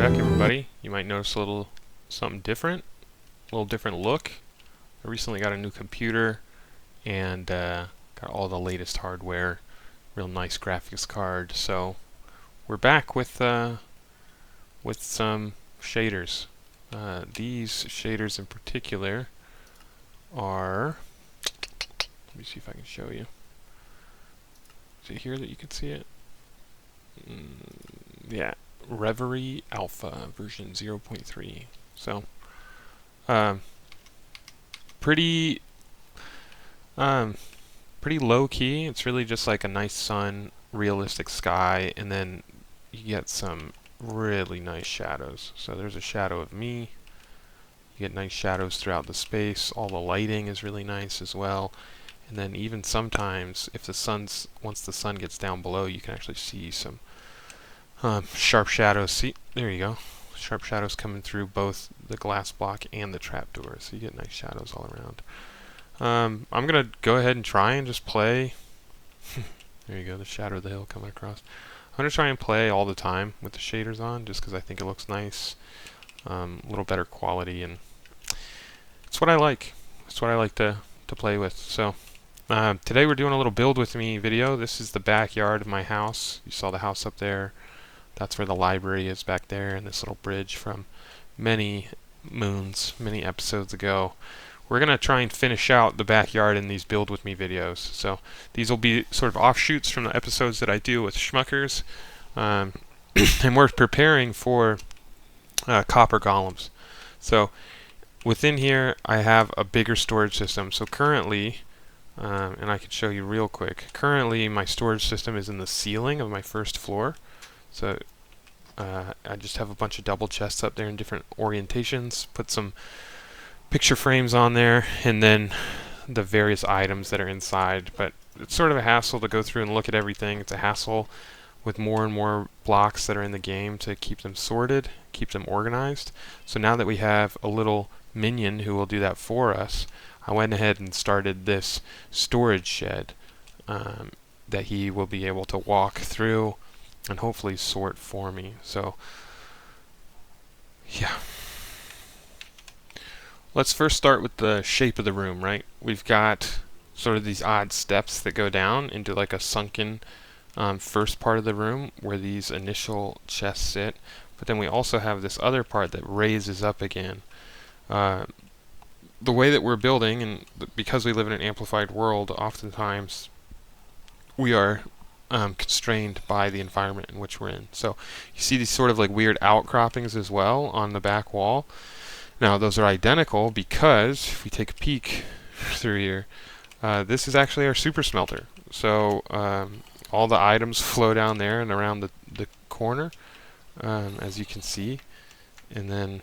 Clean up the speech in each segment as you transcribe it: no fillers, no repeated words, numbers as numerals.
back, everybody. You might notice a little something different, a little different look. I recently got a new computer and got all the latest hardware, real nice graphics card. So we're back with some shaders. These shaders in particular are, let me see if I can show you. Is it here that you can see it? Yeah. Reverie Alpha version 0.3. So, pretty low key. It's really just like a nice sun, realistic sky, and then you get some really nice shadows. So there's a shadow of me. You get nice shadows throughout the space. All the lighting is really nice as well. And then even sometimes, if once the sun gets down below, you can actually see some sharp shadows. See, there you go. Sharp shadows coming through both the glass block and the trapdoor, so you get nice shadows all around. I'm gonna go ahead and try and just play. There you go, the shadow of the hill coming across. I'm gonna try and play all the time with the shaders on, just because I think it looks nice, a little better quality, and it's what I like. It's what I like to play with. So today we're doing a little build with me video. This is the backyard of my house. You saw the house up there. That's where the library is back there, and this little bridge from many moons, many episodes ago. We're going to try and finish out the backyard in these build with me videos. So these will be sort of offshoots from the episodes that I do with Schmuckers. And we're preparing for copper golems. So within here I have a bigger storage system. So currently, and I can show you real quick, currently my storage system is in the ceiling of my first floor. So I just have a bunch of double chests up there in different orientations, put some picture frames on there, and then the various items that are inside. But it's sort of a hassle to go through and look at everything. It's a hassle with more and more blocks that are in the game to keep them sorted, keep them organized. So now that we have a little minion who will do that for us, I went ahead and started this storage shed that he will be able to walk through and hopefully sort for me. So yeah, let's first start with the shape of the room, right? We've got sort of these odd steps that go down into like a sunken first part of the room where these initial chests sit, but then we also have this other part that raises up again. The way that we're building, and because we live in an amplified world, oftentimes we are constrained by the environment in which we're in. So you see these sort of like weird outcroppings as well on the back wall. Now those are identical because if we take a peek through here, this is actually our super smelter. So all the items flow down there and around the corner, as you can see. And then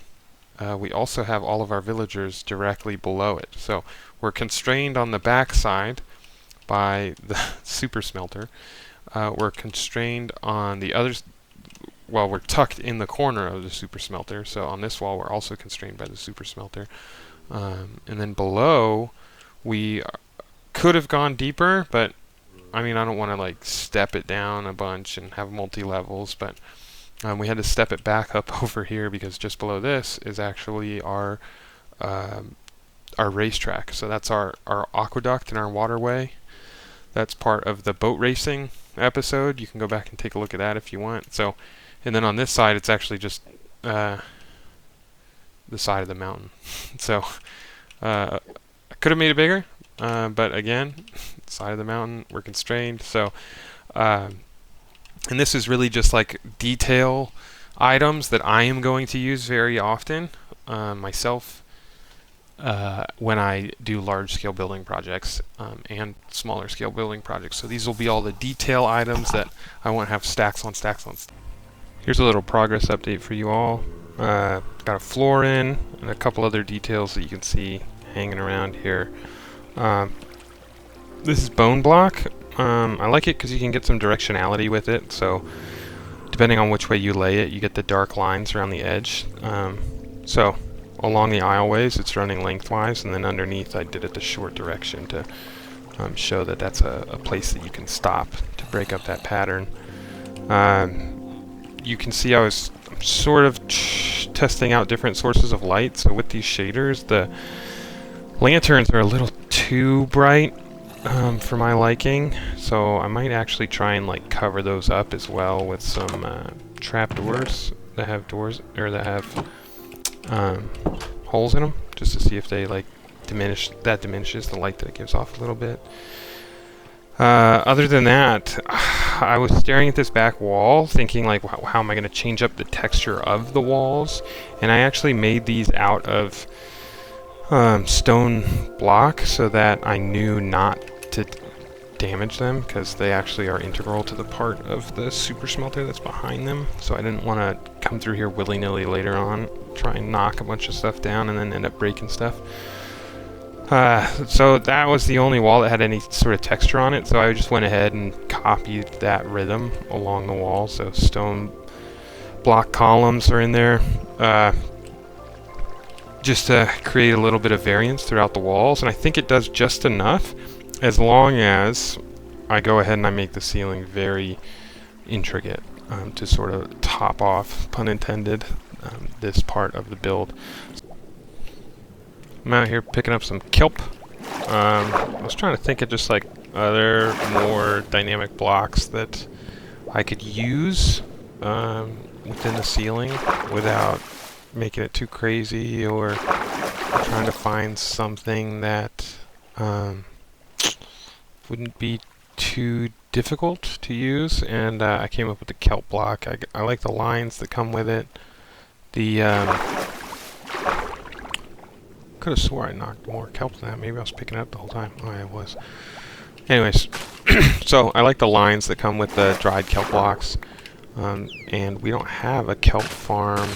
we also have all of our villagers directly below it. So we're constrained on the back side by the super smelter. We're constrained on the others. Well, we're tucked in the corner of the super smelter, so on this wall we're also constrained by the super smelter. And then below, we could have gone deeper, but I mean, I don't want to like step it down a bunch and have multi-levels, but we had to step it back up over here because just below this is actually our racetrack. So that's our aqueduct and our waterway. That's part of the boat racing episode. You can go back and take a look at that if you want. So, and then on this side, it's actually just the side of the mountain. So, I could have made it bigger, but again, side of the mountain, we're constrained. So, and this is really just like detail items that I am going to use very often myself. When I do large-scale building projects and smaller-scale building projects. So these will be all the detail items that I want to have stacks on stacks on. Here's a little progress update for you all. Got a floor in and a couple other details that you can see hanging around here. This is bone block. I like it because you can get some directionality with it. So depending on which way you lay it, you get the dark lines around the edge. So along the aisleways, it's running lengthwise, and then underneath I did it the short direction to show that that's a place that you can stop to break up that pattern. You can see I'm sort of testing out different sources of light. So with these shaders, the lanterns are a little too bright for my liking. So I might actually try and like cover those up as well with some trap doors that have holes in them, just to see if they like diminishes the light that it gives off a little bit. Other than that, I was staring at this back wall thinking like, how am I going to change up the texture of the walls? And I actually made these out of stone block so that I knew not to damage them, because they actually are integral to the part of the super smelter that's behind them. So I didn't want to come through here willy-nilly later on, try and knock a bunch of stuff down and then end up breaking stuff. So that was the only wall that had any sort of texture on it, so I just went ahead and copied that rhythm along the wall. So stone block columns are in there, just to create a little bit of variance throughout the walls, and I think it does just enough, as long as I go ahead and I make the ceiling very intricate, to sort of top off, pun intended, this part of the build. I'm out here picking up some kelp. I was trying to think of just like other more dynamic blocks that I could use within the ceiling without making it too crazy, or trying to find something that wouldn't be too difficult to use. And I came up with the kelp block. I like the lines that come with it. Could have swore I knocked more kelp than that. Maybe I was picking it up the whole time. Oh, yeah, I was. Anyways, so I like the lines that come with the dried kelp blocks. And we don't have a kelp farm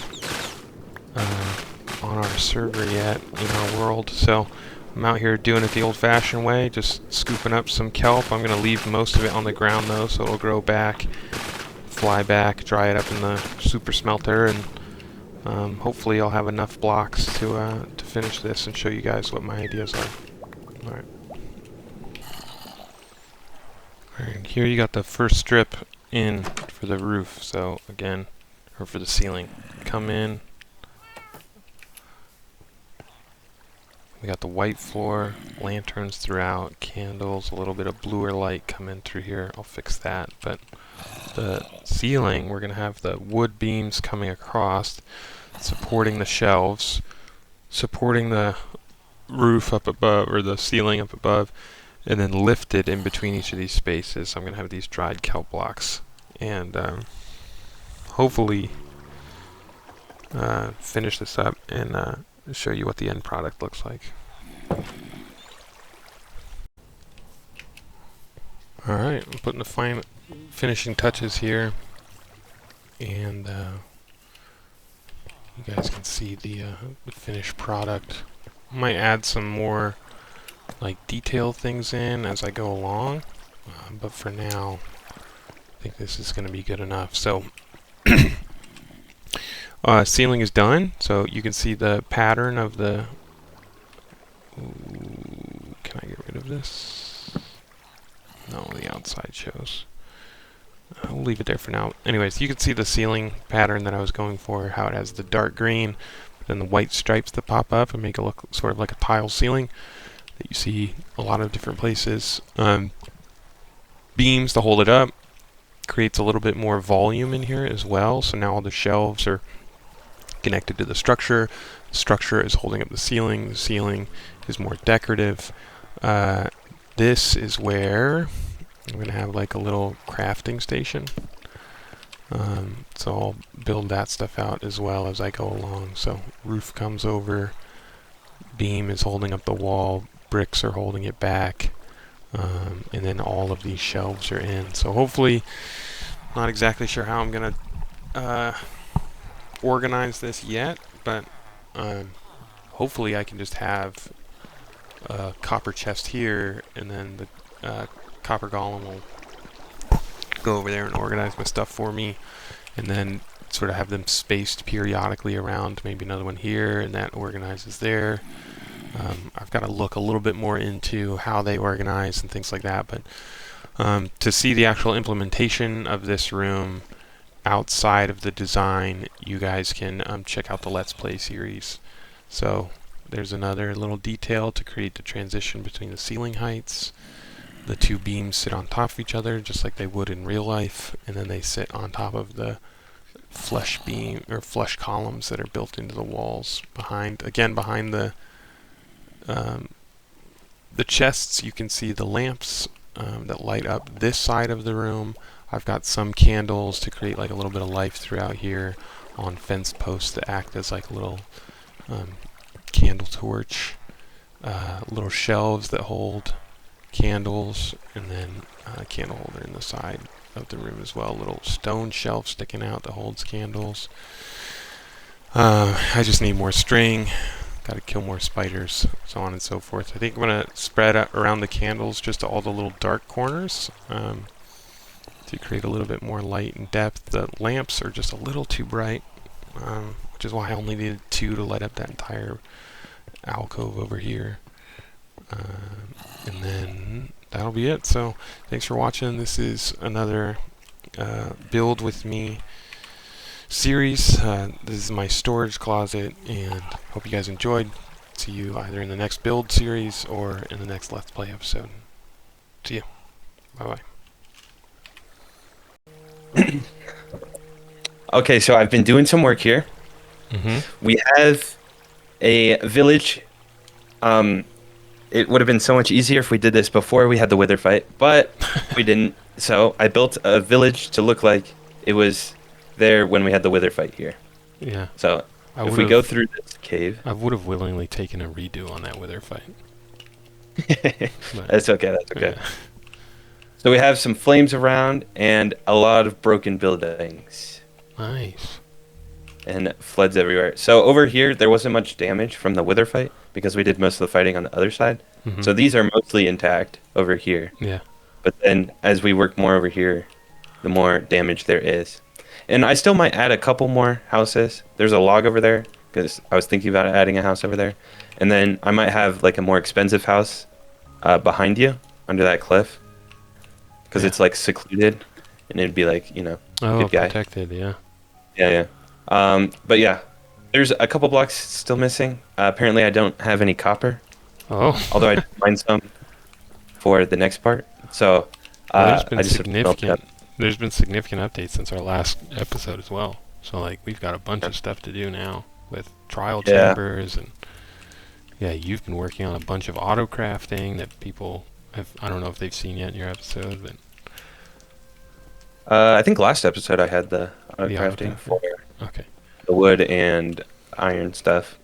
on our server yet in our world. So I'm out here doing it the old-fashioned way, just scooping up some kelp. I'm going to leave most of it on the ground, though, so it'll grow back, fly back, dry it up in the super smelter, and hopefully I'll have enough blocks to finish this and show you guys what my ideas are. Alright. Alright, here you got the first strip in for the roof, so again, or for the ceiling. Come in. We got the white floor, lanterns throughout, candles, a little bit of bluer light coming through here. I'll fix that, but the ceiling, we're going to have the wood beams coming across, supporting the shelves, supporting the roof up above, or the ceiling up above, and then lifted in between each of these spaces. So I'm going to have these dried kelp blocks, and hopefully finish this up and show you what the end product looks like. Alright, I'm putting the finishing touches here, and you guys can see the finished product. I might add some more like detail things in as I go along, but for now I think this is going to be good enough. So ceiling is done, so you can see the pattern of the... Ooh, can I get rid of this? No, the outside shows. We'll leave it there for now. Anyways, you can see the ceiling pattern that I was going for, how it has the dark green, but then the white stripes that pop up and make it look sort of like a tile ceiling that you see a lot of different places. Beams to hold it up, creates a little bit more volume in here as well, so now all the shelves are connected to the structure. The structure is holding up the ceiling is more decorative. This is where I'm going to have like a little crafting station. So I'll build that stuff out as well as I go along. So roof comes over, beam is holding up the wall, bricks are holding it back, and then all of these shelves are in. So hopefully, not exactly sure how I'm going to organize this yet, but hopefully I can just have a copper chest here, and then the copper golem will go over there and organize my stuff for me, and then sort of have them spaced periodically around, maybe another one here, and that organizes there. I've got to look a little bit more into how they organize and things like that, but to see the actual implementation of this room outside of the design, you guys can check out the Let's Play series. So there's another little detail to create the transition between the ceiling heights. The two beams sit on top of each other just like they would in real life, and then they sit on top of the flush beam or flush columns that are built into the walls behind the chests. You can see the lamps that light up this side of the room. I've got some candles to create like a little bit of life throughout here on fence posts that act as like a little candle torch. Little shelves that hold candles, and then a candle holder in the side of the room as well. Little stone shelf sticking out that holds candles. I just need more string. Got to kill more spiders, so on and so forth. I think I'm going to spread out around the candles just to all the little dark corners to create a little bit more light and depth. The lamps are just a little too bright, which is why I only needed 2 to light up that entire alcove over here. And then that'll be it. So thanks for watching. This is another build with me series. This is my storage closet, and hope you guys enjoyed. See you either in the next build series or in the next Let's Play episode. See you. Bye bye. Okay, so I've been doing some work here. We have a village. It would have been so much easier if we did this before we had the wither fight, but we didn't. So I built a village to look like it was there when we had the wither fight here. Yeah. So if we go through this cave, I would have willingly taken a redo on that wither fight. That's okay. That's okay. Yeah. So we have some flames around and a lot of broken buildings. Nice. And floods everywhere. So over here, there wasn't much damage from the wither fight because we did most of the fighting on the other side. So these are mostly intact over here. Yeah. But then as we work more over here, the more damage there is. And I still might add a couple more houses. There's a log over there because I was thinking about adding a house over there. And then I might have like a more expensive house behind you under that cliff because it's like secluded and it'd be like, you know, good guy. Protected, yeah. Yeah. But yeah, there's a couple blocks still missing. Apparently I don't have any copper. Oh. Although I did find some for the next part. So there's been I just significant updates since our last episode as well. So like we've got a bunch of stuff to do now with trial chambers, and you've been working on a bunch of auto crafting that people I don't know if they've seen yet in your episode, but I think last episode I had the auto crafting for the wood and iron stuff.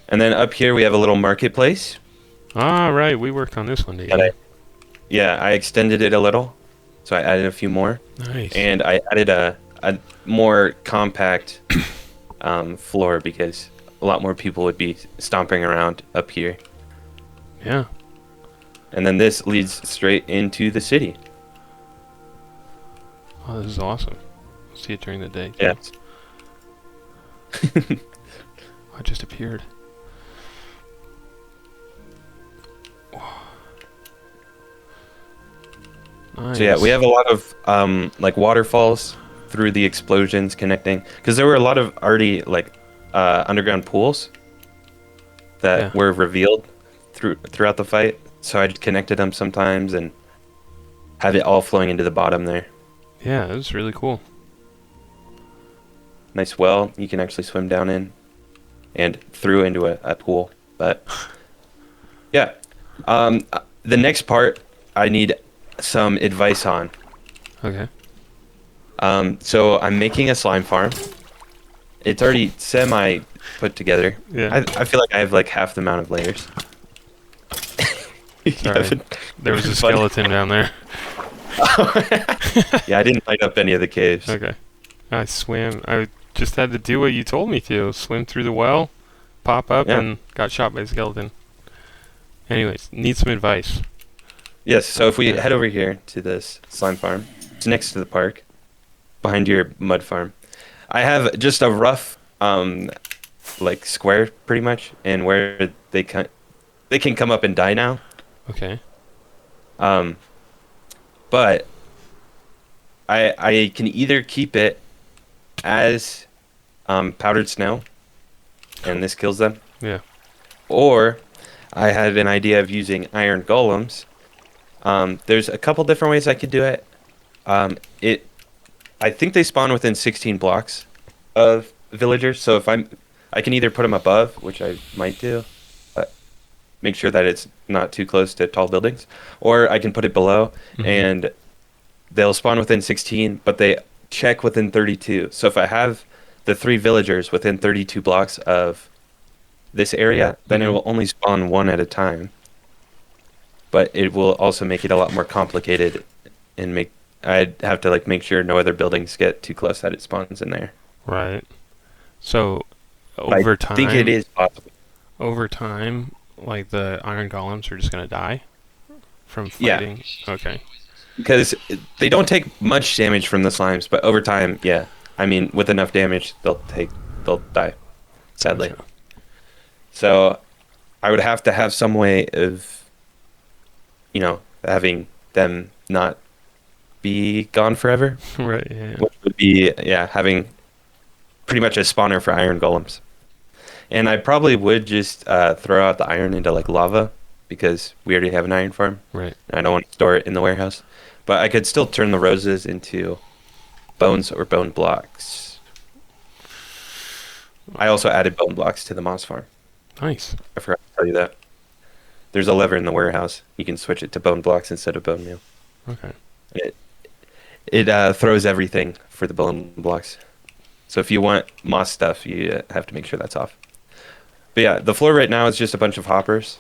And then up here we have a little marketplace. Ah, right. We worked on this one together. I extended it a little, so I added a few more. Nice. And I added a more compact floor because a lot more people would be stomping around up here. Yeah. And then this leads straight into the city. Oh, this is awesome. See it during the day. Yeah. I just appeared. Nice. So yeah, we have a lot of like waterfalls through the explosions connecting, because there were a lot of already like underground pools that were revealed throughout the fight. So I connected them sometimes and have it all flowing into the bottom there. Yeah, it was really cool. Nice well you can actually swim down in and through into a pool. But yeah, the next part I need some advice on. Okay. So I'm making a slime farm. It's already semi put together. Yeah. I feel like I have like half the amount of layers. Sorry. There was a skeleton down there. Yeah, I didn't light up any of the caves. Okay. I swam. I just had to do what you told me to. Swim through the well, pop up, and got shot by a skeleton. Anyways, need some advice. Yes, so if we head over here to this slime farm, it's next to the park, behind your mud farm. I have just a rough, like square pretty much, and where they can come up and die now. Okay. But I can either keep it as powdered snow, and this kills them, Yeah. or I had an idea of using iron golems. There's a couple different ways I could do it. It I think they spawn within 16 blocks of villagers, so I can either put them above, which I might do, but make sure that it's not too close to tall buildings, or I can put it below, and they'll spawn within 16, but they check within 32. So if I have the 3 villagers within 32 blocks of this area, then it will only spawn one at a time. But it will also make it a lot more complicated, and I'd have to like make sure no other buildings get too close that it spawns in there. Right. So But over I think it time, is possible. like the iron golems are just gonna die from Yeah. fighting. Okay. Because they don't take much damage from the slimes, but over time, yeah. I mean, with enough damage, they'll die, sadly. Gotcha. So I would have to have some way of, having them not be gone forever, Right. Yeah. which would be, yeah, having pretty much a spawner for iron golems. And I probably would just throw out the iron into like lava because we already have an iron farm. Right. And I don't want to store it in the warehouse. But I could still turn the roses into bones or bone blocks. I also added bone blocks to the moss farm. Nice. I forgot to tell you that. There's a lever in the warehouse. You can switch it to bone blocks instead of bone meal. Okay. It throws everything for the bone blocks. So if you want moss stuff, you have to make sure that's off. But yeah, the floor right now is just a bunch of hoppers.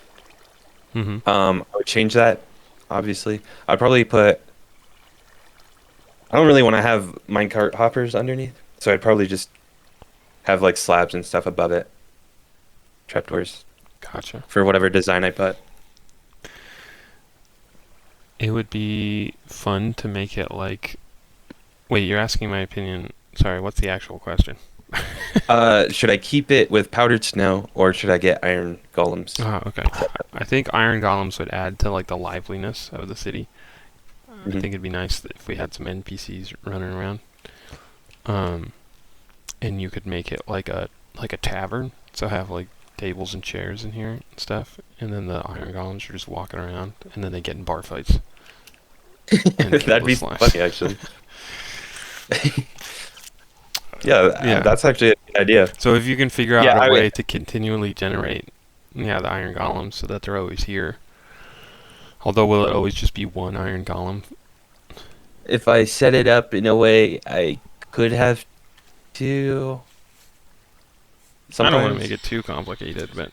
I would change that, obviously. I'd probably put... I don't really want to have minecart hoppers underneath, so I'd probably just have like slabs and stuff above it. Trapdoors. Gotcha. For whatever design I put. It would be fun to make it like... Wait, you're asking my opinion. Sorry, what's the actual question? Should I keep it with powdered snow, or should I get iron golems? Ah, okay. I think iron golems would add to like the liveliness of the city. I think it'd be nice if we had some NPCs running around. And you could make it like a tavern, so have like tables and chairs in here and stuff, and then the iron golems are just walking around, and then they get in bar fights. That'd be funny, actually. Yeah, that's actually a good idea. So if you can figure out Yeah, a way to continually generate, the iron golems so that they're always here. Although, will it always just be one iron golem? If I set it up in a way I could have two. I don't want to Sometimes. make it too complicated, but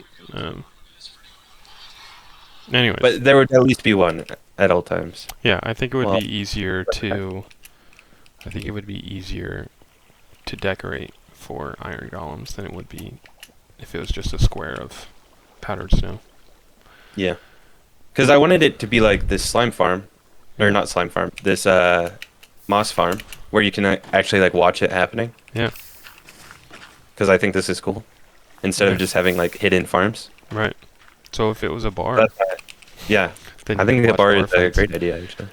anyways. But there would at least be one at all times. Yeah, I think it would Well, be easier to. I think it would be easier to decorate for iron golems than it would be if it was just a square of powdered snow. Yeah. Because I wanted it to be like this slime farm, or not slime farm, this moss farm, where you can actually like watch it happening. Yeah. Because I think this is cool, instead of just having like hidden farms. Right. So if it was a bar, That's, yeah, then I you think could the watch bar is a fights. great idea, actually.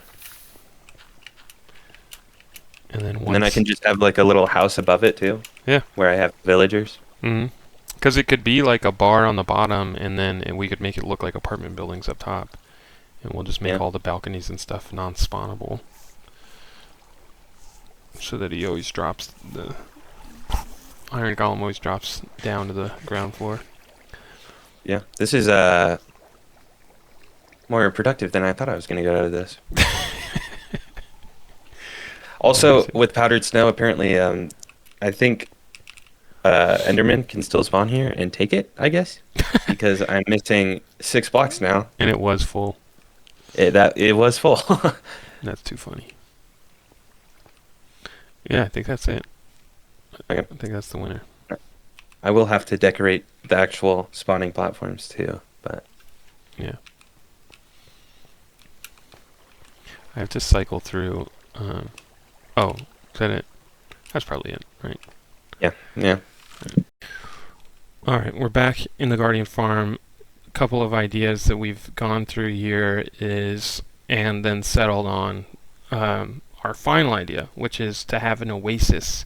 And then And then I can just have like a little house above it too. Yeah. Where I have villagers. Because it could be like a bar on the bottom, and then we could make it look like apartment buildings up top, and we'll just make all the balconies and stuff non-spawnable, so that he always drops the iron golem always drops down to the ground floor. Yeah, this is more productive than I thought I was going to get out of this. Also, with powdered snow, apparently, I think Enderman can still spawn here and take it, I guess, because I'm missing 6 blocks now. And it was full. It was full. That's too funny. Yeah, I think that's it. Okay. I think that's the winner. I will have to decorate the actual spawning platforms too, but Yeah. I have to cycle through. Oh, is that it? That's probably it, right? yeah. All right, we're back in the Guardian Farm. A couple of ideas that we've gone through here and then settled on our final idea, which is to have an oasis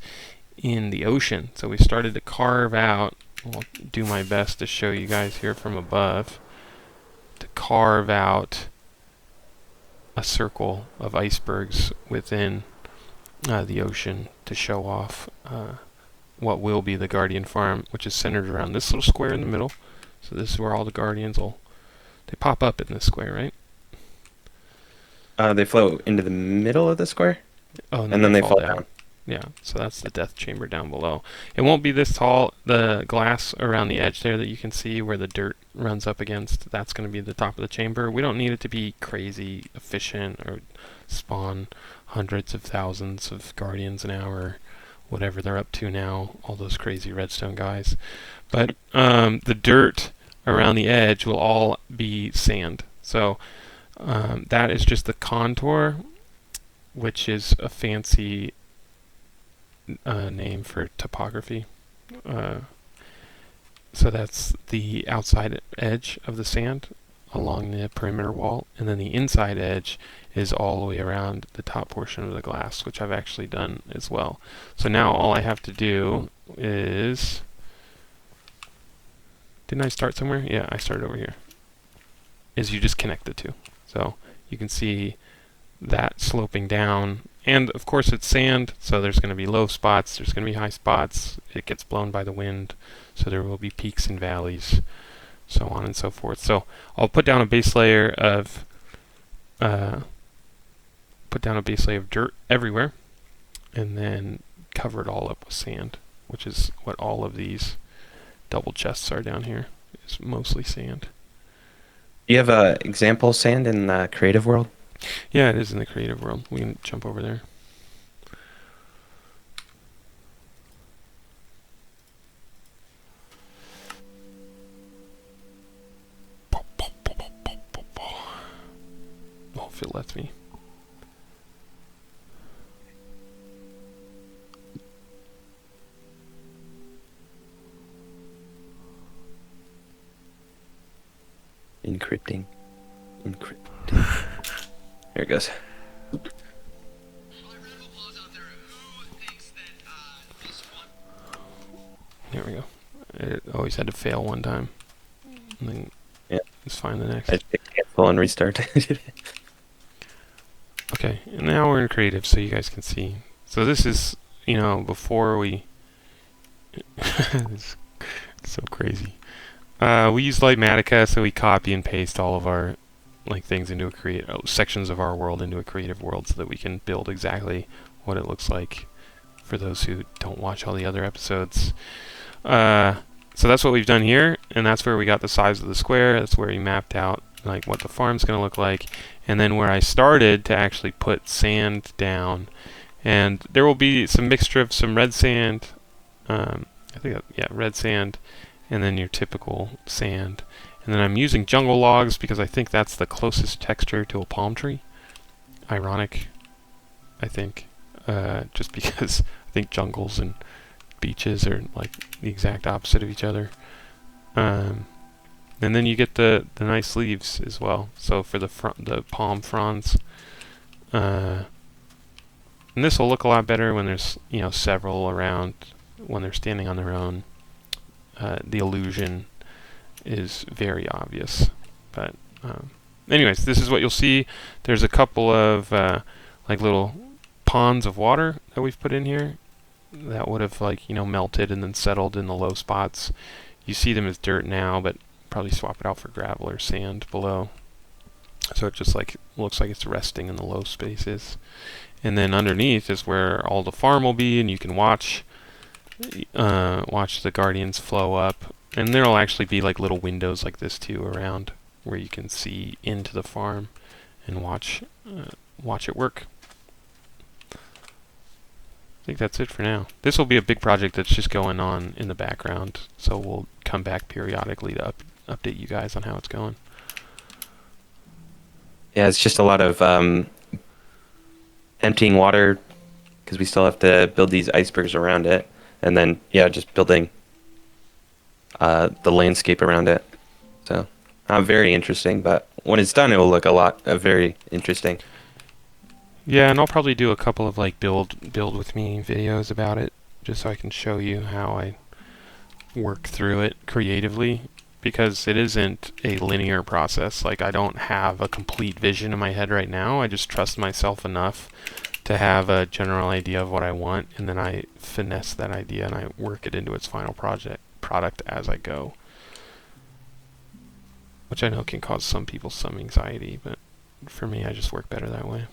in the ocean. So we started to carve out, I'll do my best to show you guys here from above, to carve out a circle of icebergs within the ocean to show off what will be the Guardian Farm, which is centered around this little square in the middle. So this is where all the Guardians they pop up in this square, right? They float into the middle of the square, Oh, and then they fall down. Yeah, so that's the death chamber down below. It won't be this tall. The glass around the edge there that you can see where the dirt runs up against, that's going to be the top of the chamber. We don't need it to be crazy efficient or spawn hundreds of thousands of Guardians an hour, whatever they're up to now, all those crazy redstone guys. But the dirt around the edge will all be sand. So that is just the contour, which is a fancy name for topography. So that's the outside edge of the sand along the perimeter wall, and then the inside edge is all the way around the top portion of the glass, which I've actually done as well. So now all I have to do is... Didn't I start somewhere? Yeah, I started over here. Is you just connect the two. So you can see that sloping down, and of course it's sand, so there's going to be low spots, there's going to be high spots, it gets blown by the wind, so there will be peaks and valleys, so on and so forth. So I'll put down a base layer of dirt everywhere, and then cover it all up with sand, which is what all of these double chests are down here. It's mostly sand. You have a example sand in the creative world? Yeah, it is in the creative world. We can jump over there. Oh, if it lets me. Encrypting. Here it goes. There we go. It always had to fail one time. And then it's fine the next. I hit cancel and restart. Okay, and now we're in creative so you guys can see. So this is, before we... it's so crazy. We use Lightmatica, so we copy and paste all of our things into a sections of our world into a creative world so that we can build exactly what it looks like for those who don't watch all the other episodes. So that's what we've done here, and that's where we got the size of the square. That's where we mapped out what the farm's going to look like, and then where I started to actually put sand down. And there will be some mixture of some red sand, red sand, and then your typical sand. And then I'm using jungle logs because I think that's the closest texture to a palm tree. Ironic, I think, just because I think jungles and beaches are the exact opposite of each other. And then you get the nice leaves as well. So for the palm fronds, and this will look a lot better when there's several around. When they're standing on their own, the illusion is very obvious. But anyways, this is what you'll see. There's a couple of little ponds of water that we've put in here that would have melted and then settled in the low spots. You see them as dirt now, but probably swap it out for gravel or sand below. So it just looks like it's resting in the low spaces. And then underneath is where all the farm will be, and you can watch the Guardians flow up. And there'll actually be little windows like this too around where you can see into the farm and watch it work. I think that's it for now. This will be a big project that's just going on in the background, so we'll come back periodically to update you guys on how it's going. Yeah, it's just a lot of emptying water because we still have to build these icebergs around it, and then just building the landscape around it. So not very interesting, but when it's done, it will look very interesting. Yeah, and I'll probably do a couple of like build with me videos about it, just so I can show you how I work through it creatively, because it isn't a linear process. Like, I don't have a complete vision in my head right now. I just trust myself enough to have a general idea of what I want, and then I finesse that idea and I work it into its final product as I go, which I know can cause some people some anxiety, but for me, I just work better that way.